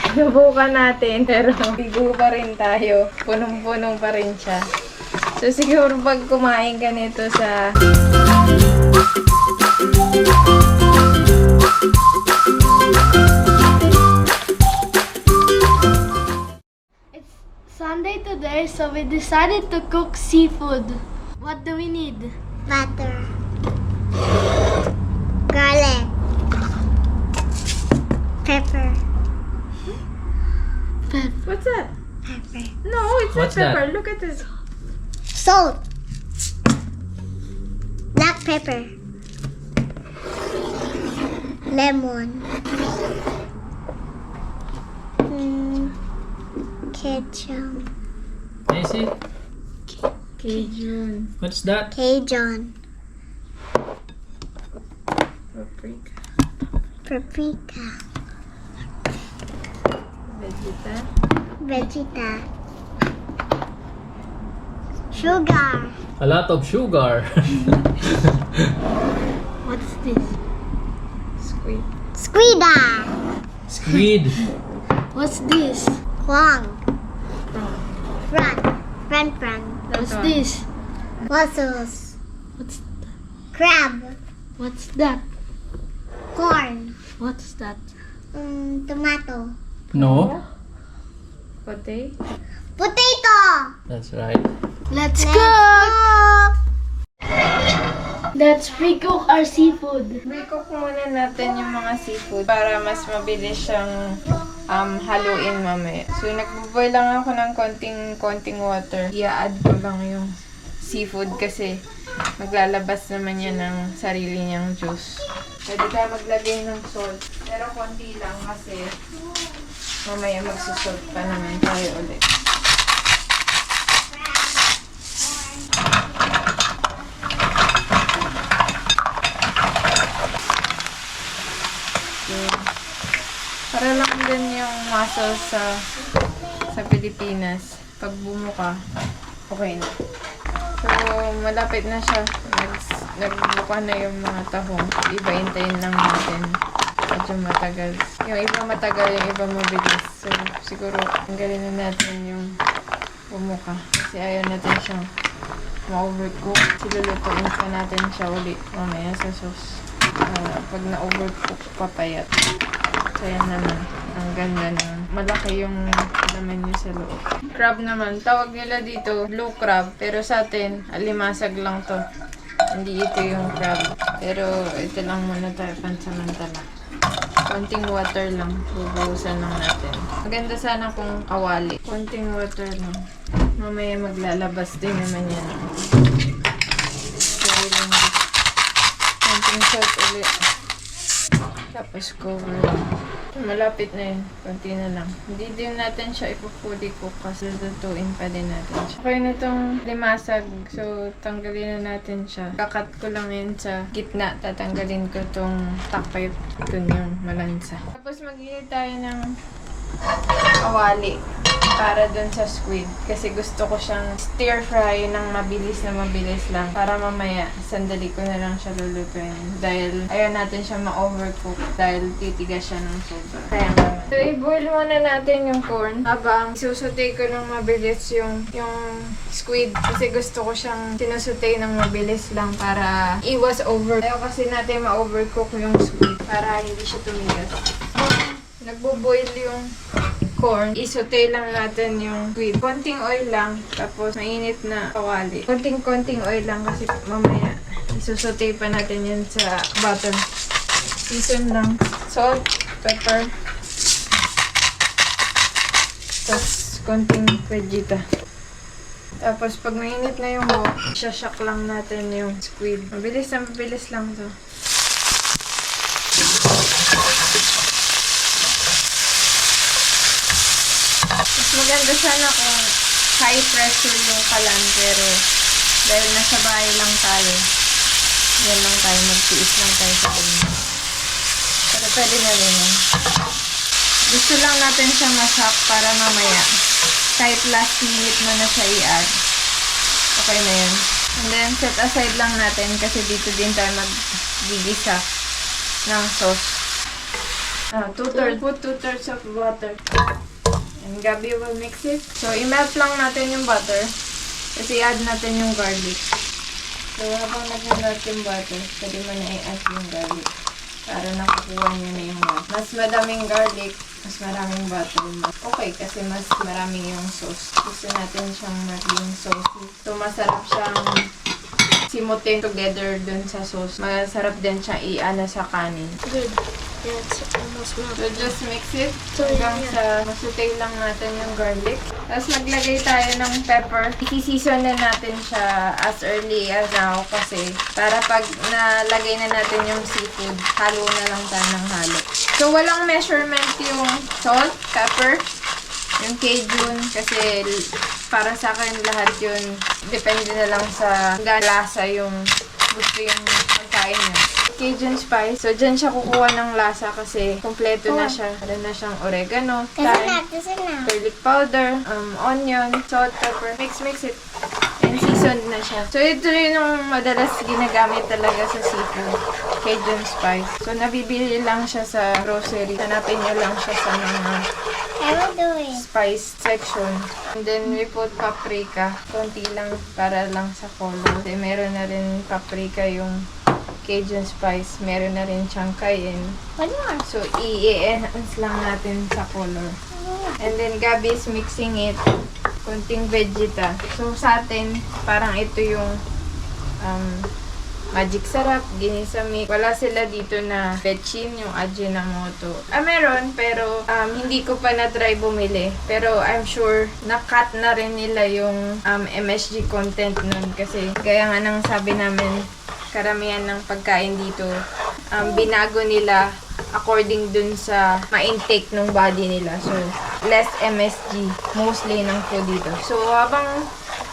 Sinubukan natin, pero bigo pa rin tayo. Punong-punong pa rin siya. So, siguro pag kumain ka nito sa... It's Sunday today, so we decided to cook seafood. What do we need? Butter, garlic, pepper, What's that? pepper, No, it's What's not that? pepper. Look at this. salt, black pepper, lemon, ketchup, Macy, Cajun. what's that? Cajun, Paprika. paprika, Vegeta. vegeta, sugar, A lot of sugar. What's this? Squid. squida, Squid. What's this? kwang, Prawn. fran, What's one. this? mussels, What's crab, What's that? corn, What's that? tomato, No, Potato. potato. that's right. Let's Let's cook! cook. Let's pre-cook our seafood. I-cook muna natin yung mga seafood para mas mabilis siyang haluin mamaya. So, nagbo-boil lang ako ng konting water. I-add ko lang yung seafood kasi maglalabas naman yan ng sarili niyang juice. Pwede tayo maglagay ng salt. Pero konti lang kasi mamaya magsusalt pa naman tayo ulit. Para lang din yung muscle sa Pilipinas. Pag bumuka, okay na. So, malapit na siya. Nagbuka na yung mga tahong. Iba, hintayin lang natin. Medyo matagal. Yung iba matagal, yung iba mabilis. So, siguro, tanggalin na natin yung bumuka. Kasi ayaw natin siyang ma-overcook. Silulutuin pa natin siya ulit mamaya sa sauce. Pag na-overcook, papayat. So, yan naman. Ang ganda na. Malaki yung laman niya sa loob. Crab naman. Tawag nila dito, blue crab. Pero sa atin, alimasag lang to. Hindi ito yung crab. Pero ito lang muna tayo pansamantala. Konting water lang. Bubuhusan lang natin. Maganda sana kung kawali. Konting water lang. Mamaya maglalabas din naman yan. Sorry lang. Konting salt ulit. Tapos cover lang. Malapit na yun. Konti na lang. Hindi din natin siya ipupuli cook kasi lutuin pa din natin siya. Okay na itong limasag. So, tanggalin na natin siya. Kakat ko lang yun sa gitna. Tatanggalin ko itong takpay. Dun yung malansa. Tapos mag-init tayo ng kawali para dun sa squid. Kasi gusto ko siyang stir fry ng mabilis lang. Para mamaya, sandali ko na lang siya lulutuin. Dahil ayaw natin siya ma-overcook. Dahil titigas siya ng sobra. Kaya naman. So, i-boil muna natin yung corn. Habang susutay ko ng mabilis yung squid. Kasi gusto ko siyang sinusutay ng mabilis lang para iwas over. Ayaw kasi natin ma-overcook yung squid para hindi siya tumigas. Nagbo-boil yung corn, isutay lang natin yung squid. Konting oil lang, tapos mainit na kawali. Konting oil lang kasi mamaya isusutay pa natin yan sa bottom. Season lang. Salt, pepper, tapos konting vegeta. Tapos pag mainit na yung buhok, shashock lang natin yung squid. Mabilis lang to. Maganda sana kung high pressure yung kalan, pero dahil nasa bahay lang tayo, yan lang tayo, magtiis lang tayo sa kanya. Pero pwede na rin yan. Gusto lang natin siya masak para mamaya, kahit last minute mo na siya i-add, okay na yan. And then, set aside lang natin kasi dito din tayo maggigisa ng sauce. 2/3. Put 2/3 of butter. And Gabby will mix it. So, i-melt lang natin yung butter. Kasi add natin yung garlic. So, habang nag-melt yung butter, pwede mo na i-add yung garlic. Para nakukuha nyo na yung butter. Mas madaming garlic, mas maraming butter. Okay, kasi mas maraming yung sauce. Gusto natin siyang maging saucy. So, masarap siyang simutin together dun sa sauce. Masarap din siya i-ana sa kanin. Good. Yeah, it's almost So, melted. just mix it hanggang sa masutay lang natin yung garlic. Tapos, maglagay tayo ng pepper. I-season na natin siya as early as now kasi para pag nalagay na natin yung seafood, halo na lang tayo ng halo. So, walang measurement yung salt, pepper, yung Cajun kasi para sa akin lahat yun depende na lang sa lasa yung gusto yung pagkain niya. Cajun spice. So, dyan siya kukuha ng lasa kasi kompleto na siya. Meron na siyang oregano, thyme, garlic powder, onion, salt, pepper. Mix it. And seasoned na siya. So, ito rin yung madalas ginagamit talaga sa seafood. Cajun spice. So, nabibili lang siya sa grocery. Hanapin nyo lang siya sa mga I will do it. spice section. And then, we put paprika. Konti lang para lang sa color. Then, meron na rin paprika yung Cajun spice. Meron na rin siyang cayenne. One more. So, i-enhance lang natin sa color. And then, Gabby is mixing it. Konting vegeta. So, sa atin, parang ito yung magic sarap, ginisa mix. Wala sila dito na fetchin, yung Ajinomoto. Meron, pero hindi ko pa na-try bumili. Pero I'm sure na-cut na rin nila yung MSG content nun. Kasi, gaya nga nang sabi namin, karamihan ng pagkain dito, binago nila according dun sa ma-intake ng body nila. So, less MSG, mostly ng food dito. So, habang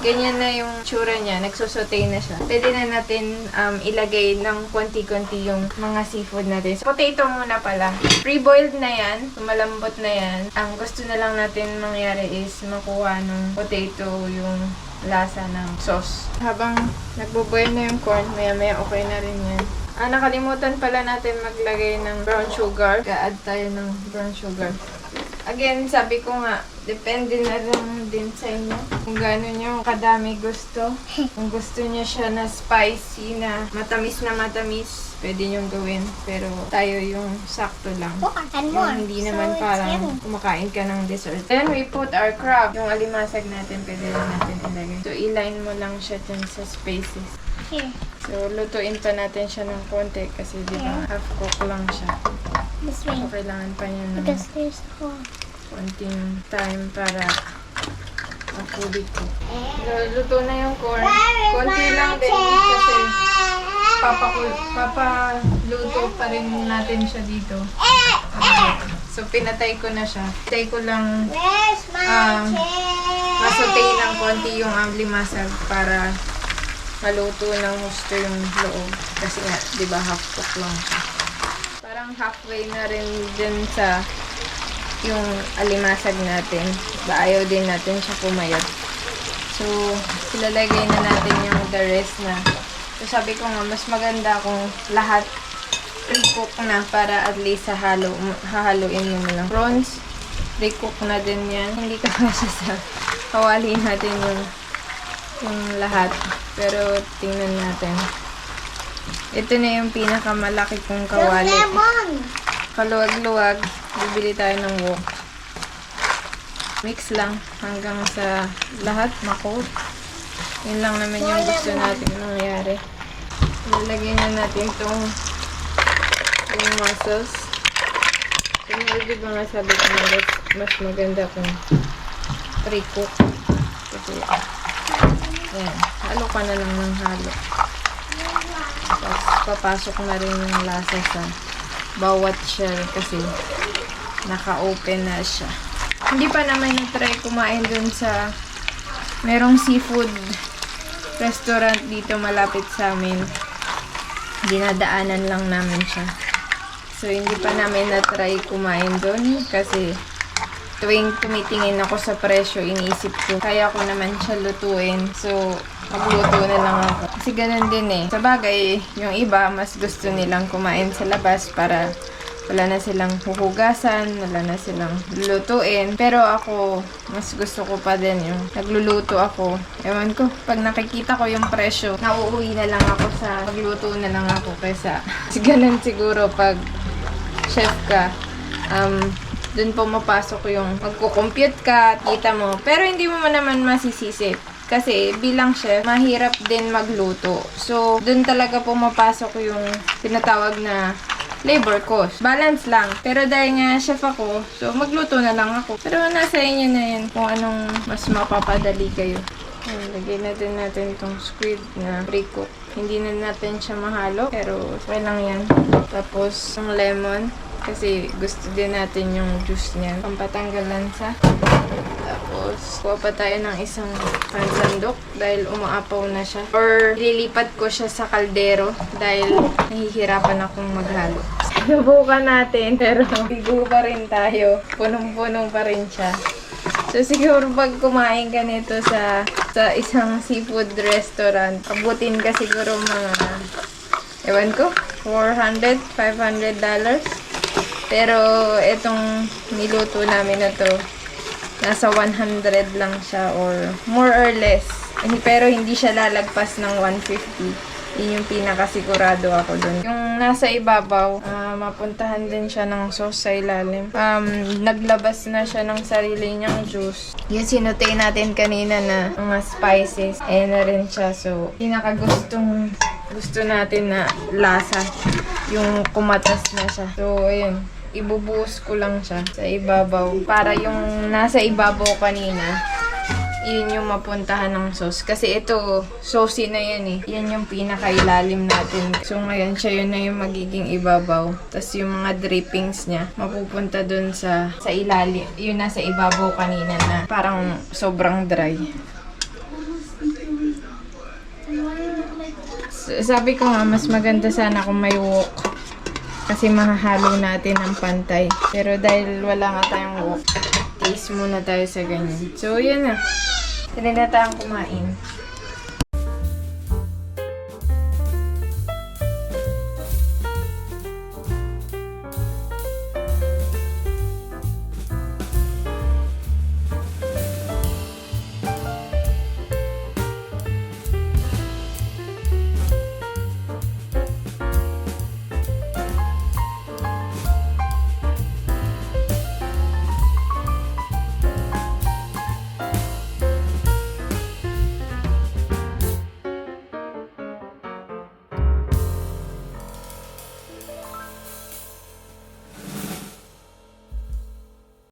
ganyan na yung tsura niya, nagsosote na siya, pwede na natin ilagay ng konti-konti yung mga seafood natin. So, potato muna pala. Pre-boiled na yan, malambot na yan. Ang gusto na lang natin mangyari is makuha ng potato yung lasa ng sauce. Habang nagbo-boil na yung corn, maya-maya okay na rin yan. Nakalimutan pala natin maglagay ng brown sugar. Ga-add tayo ng brown sugar. Again, sabi ko nga, depende na lang din sa inyo kung gaano nyo kadami gusto. Kung gusto nyo siya na spicy, na matamis, pwede nyo gawin. Pero tayo yung sakto lang. And more. Yung hindi So, naman it's parang yummy. kumakain ka ng dessert. Then, we put our crab. Yung alimasag natin, pwede rin natin ilagay. So, i-line mo lang siya dyan sa spaces. Here. So, lutuin pa natin siya ng konti kasi di ba half cook lang siya. This So, way. kailangan pa niya ng Because there's hole. konting time para ma-fully cook. So, luto na yung corn. Konti lang din kasi papaluto pa rin natin siya dito. So, pinatay ko na siya. Pinatay ko lang Where's my masutay ng konti yung limasag para maluto ng gusto yung loob. Kasi nga, di ba, half cook lang siya. Parang halfway na rin dun sa yung alimasag natin. Ayaw din natin siya pumayat. So, ilalagay na natin yung the rest na. So, sabi ko nga, mas maganda kung lahat pre-cook na para at least hahaluin mo na lang. Prawns, pre-cook na din yan. Hindi ka kasi sa kawali natin yung lahat. Pero, tingnan natin. Ito na yung pinakamalaki kong kawali. lemon? Kaluwag-luwag, bibili tayo ng wok. Mix lang hanggang sa lahat makot. Yun lang naman yung gusto natin mangyari. Lalagyan na natin itong yung mussels. Kung di ba nga sabi ko na mas maganda kung pre-cook. Kasi, yan, halo ka na lang ng halo. Tapos, papasok na rin yung lasa sa bawat shell kasi naka-open na siya. Hindi pa naman na-try kumain dun sa merong seafood restaurant dito malapit sa amin. Dinadaanan lang namin siya. So, hindi pa namin na-try kumain dun kasi tuwing tumitingin ako sa presyo, iniisip ko, kaya ko naman siya lutuin. So, magluto na lang ako. Kasi ganun din eh. Sa bagay, yung iba, mas gusto nilang kumain sa labas para wala na silang huhugasan, wala na silang lulutuin. Pero ako, mas gusto ko pa din yung nagluluto ako. Ewan ko, pag nakikita ko yung presyo, nauuwi na lang ako sa magluto na lang ako kaysa ganun siguro pag chef ka. Dun po mapasok yung magko-compute ka, kita mo. Pero hindi mo naman masisisi. Kasi bilang chef, mahirap din magluto. So, dun talaga po mapasok yung tinatawag na labor cost. Balance lang. Pero dahil nga chef ako, so magluto na lang ako. Pero nasa inyo na yun kung anong mas mapapadali kayo. Ayan, lagay na din natin itong squid na pre-cook. Hindi na natin siya mahalo, pero okay lang yan. Tapos, yung lemon. Kasi gusto din natin yung juice niya. Pampatanggal lansa. Tapos, kuha pa tayo ng isang pansandok dahil umaapaw na siya. Or, lilipat ko siya sa kaldero dahil nahihirapan akong maghalo. Subukan natin, pero bigo pa rin tayo. Punong-punong pa rin siya. So, siguro pag kumain ka nito sa isang seafood restaurant, abutin ka siguro mga, ewan ko, $400, $500. Pero, itong niluto namin na to, nasa 100 lang siya or more or less. Pero hindi siya lalagpas ng 150. Yun yung pinakasigurado ako dun. Yung nasa ibabaw, mapuntahan din siya ng sauce sa ilalim. Naglabas na siya ng sarili niyang juice. Yung sinutay natin kanina na mga spices, na rin siya. So, gusto natin na lasa. Yung kumatas na siya. So, ayun. Ibubuhos ko lang siya sa ibabaw. Para yung nasa ibabaw kanina, yun yung mapuntahan ng sauce. Kasi ito, saucy na yan eh. Yan yung pinakailalim natin. So ngayon, siya yun na yung magiging ibabaw. Tapos yung mga drippings niya, mapupunta dun sa ilalim. Yun nasa ibabaw kanina na parang sobrang dry. So, sabi ko nga, mas maganda sana kung may wok. Kasi mahahalo natin ng pantay. Pero dahil wala nga tayong wok, taste muna tayo sa ganyan. So, yan na. Sali na tayong kumain.